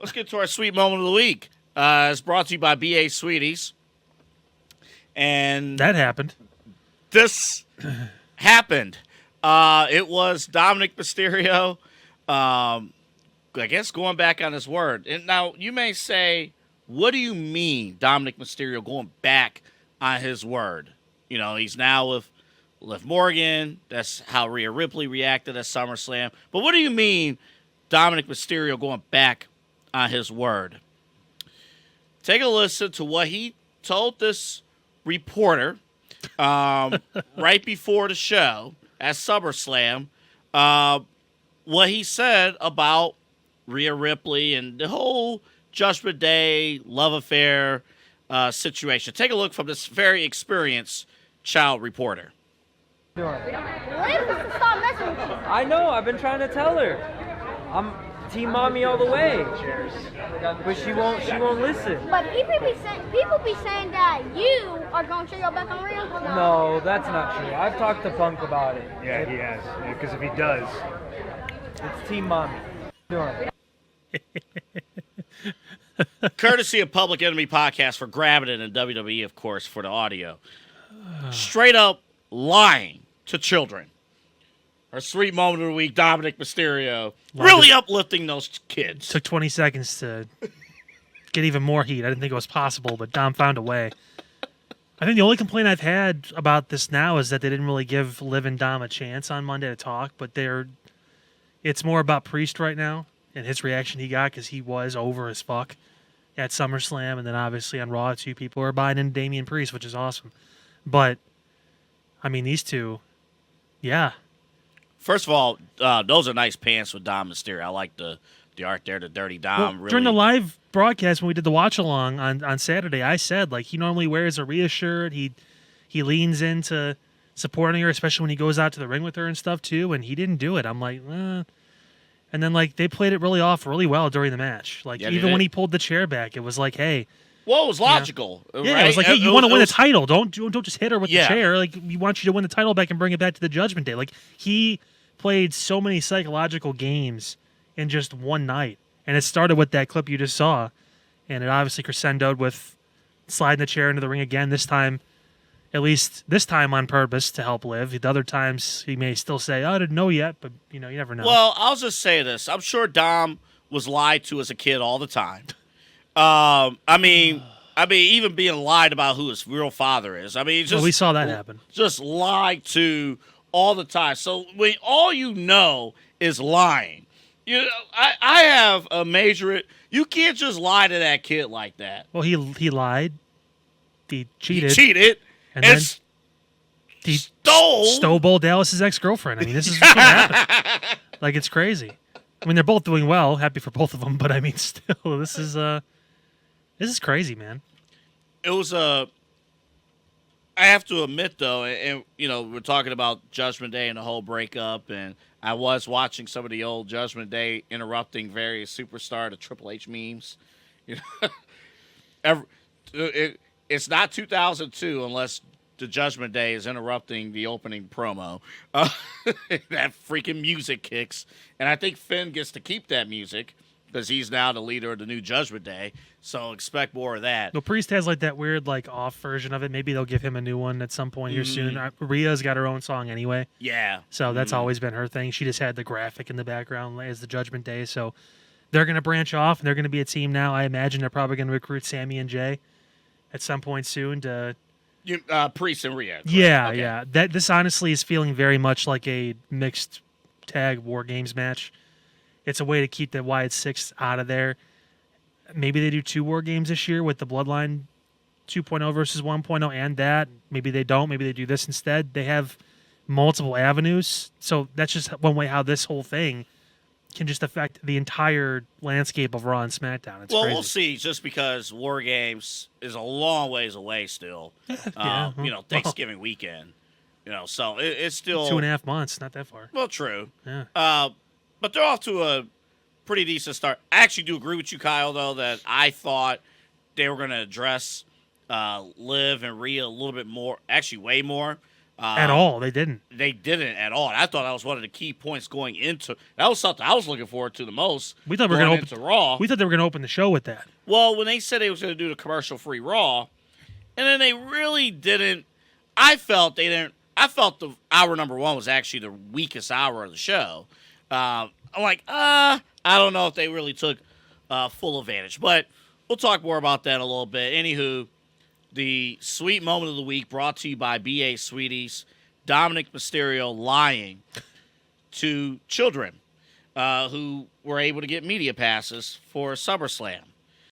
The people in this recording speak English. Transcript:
Let's get to our sweet moment of the week. It's brought to you by BA Sweeties. And That happened. this happened. It was Dominic Mysterio, I guess, going back on his word. And now, you may say, what do you mean, Dominic Mysterio going back on his word? You know, he's now with Liv Morgan. That's how Rhea Ripley reacted at SummerSlam. But what do you mean, Dominic Mysterio going back on his word? Take a listen to what he told this reporter right before the show at SummerSlam, what he said about Rhea Ripley and the whole Judgment Day love affair situation. Take a look from this very experienced child reporter. Liv wants to stop messing with you. I know, I've been trying to tell her. I'm Team Mommy all the way. But she won't listen. But people be saying that you are going to turn your back on Rhea. No, that's not true. I've talked to Punk about it. Yeah, he has. Because if he does, It's Team Mommy. Courtesy of Public Enemy Podcast for grabbing it, and WWE, of course, for the audio. Straight up lying to children. Our sweet moment of the week, Dominic Mysterio, really uplifting those kids. Took 20 seconds to get even more heat. I didn't think it was possible, but Dom found a way. I think the only complaint I've had about this now is that they didn't really give Liv and Dom a chance on Monday to talk, but it's more about Priest right now and his reaction he got because he was over as fuck at SummerSlam, and then obviously on Raw, two people are buying into Damian Priest, which is awesome. But, I mean, these two, yeah. First of all, those are nice pants with Dom Mysterio. I like the art there, the Dirty Dom. Well, during the live broadcast when we did the watch along on Saturday, I said like he normally wears a Rhea shirt. He leans into supporting her, especially when he goes out to the ring with her and stuff too. And he didn't do it. I'm like, And then like they played it really well during the match. Like even when he pulled the chair back, it was like, hey. Well, it was logical. Yeah, right? it was like, hey, you want to win a title? Don't just hit her with the chair. Like we want you to win the title back and bring it back to the Judgment Day. Like he played so many psychological games in just one night. And it started with that clip you just saw. And it obviously crescendoed with sliding the chair into the ring again, this time, at least this time on purpose to help Liv. The other times he may still say, I didn't know yet, but you never know. Well, I'll just say this. I'm sure Dom was lied to as a kid all the time. I mean, even being lied about who his real father is. I mean, just we saw that happen. Just lied to all the time. So when all you know is lying, I have a major. You can't just lie to that kid like that. Well, he lied. He cheated. And then he stole Dallas's ex-girlfriend. I mean, this is what's going to happen. Like, it's crazy. I mean, they're both doing well. Happy for both of them. But, I mean, still, this is crazy, man. It was I have to admit, though, and we're talking about Judgment Day and the whole breakup, and I was watching some of the old Judgment Day interrupting various superstar to Triple H memes. It's not 2002 unless the Judgment Day is interrupting the opening promo. That freaking music kicks, and I think Finn gets to keep that music because he's now the leader of the new Judgment Day. So expect more of that. The Priest has like that weird like off version of it. Maybe they'll give him a new one at some point here soon. Rhea's got her own song anyway. Yeah. So that's always been her thing. She just had the graphic in the background as the Judgment Day. So they're going to branch off and they're going to be a team now. I imagine they're probably going to recruit Sammy and Jay at some point soon to Priest and Rhea. Correct? Yeah, okay. yeah. This honestly is feeling very much like a mixed tag War Games match. It's a way to keep the Wyatt Six out of there. Maybe they do 2 War Games this year with the Bloodline 2.0 versus 1.0 and that. Maybe they don't. Maybe they do this instead. They have multiple avenues. So that's just one way how this whole thing can just affect the entire landscape of Raw and SmackDown. It's crazy. We'll see, just because War Games is a long ways away still. Thanksgiving weekend. So it's still 2.5 months, not that far. Well, true. Yeah. But they're off to a pretty decent start. I actually do agree with you, Kyle, though, that I thought they were going to address Liv and Rhea a little bit more, actually way more. At all, they didn't. They didn't at all. And I thought that was one of the key points going into. That was something I was looking forward to the most. We thought we were going going to into Raw. We thought they were going to open the show with that. Well, when they said they was going to do the commercial-free Raw, and then they really didn't. I felt they didn't. I felt the hour number one was actually the weakest hour of the show. I'm like, I don't know if they really took full advantage, but we'll talk more about that a little bit. Anywho, the sweet moment of the week brought to you by BA Sweeties. Dominik Mysterio lying to children who were able to get media passes for SummerSlam.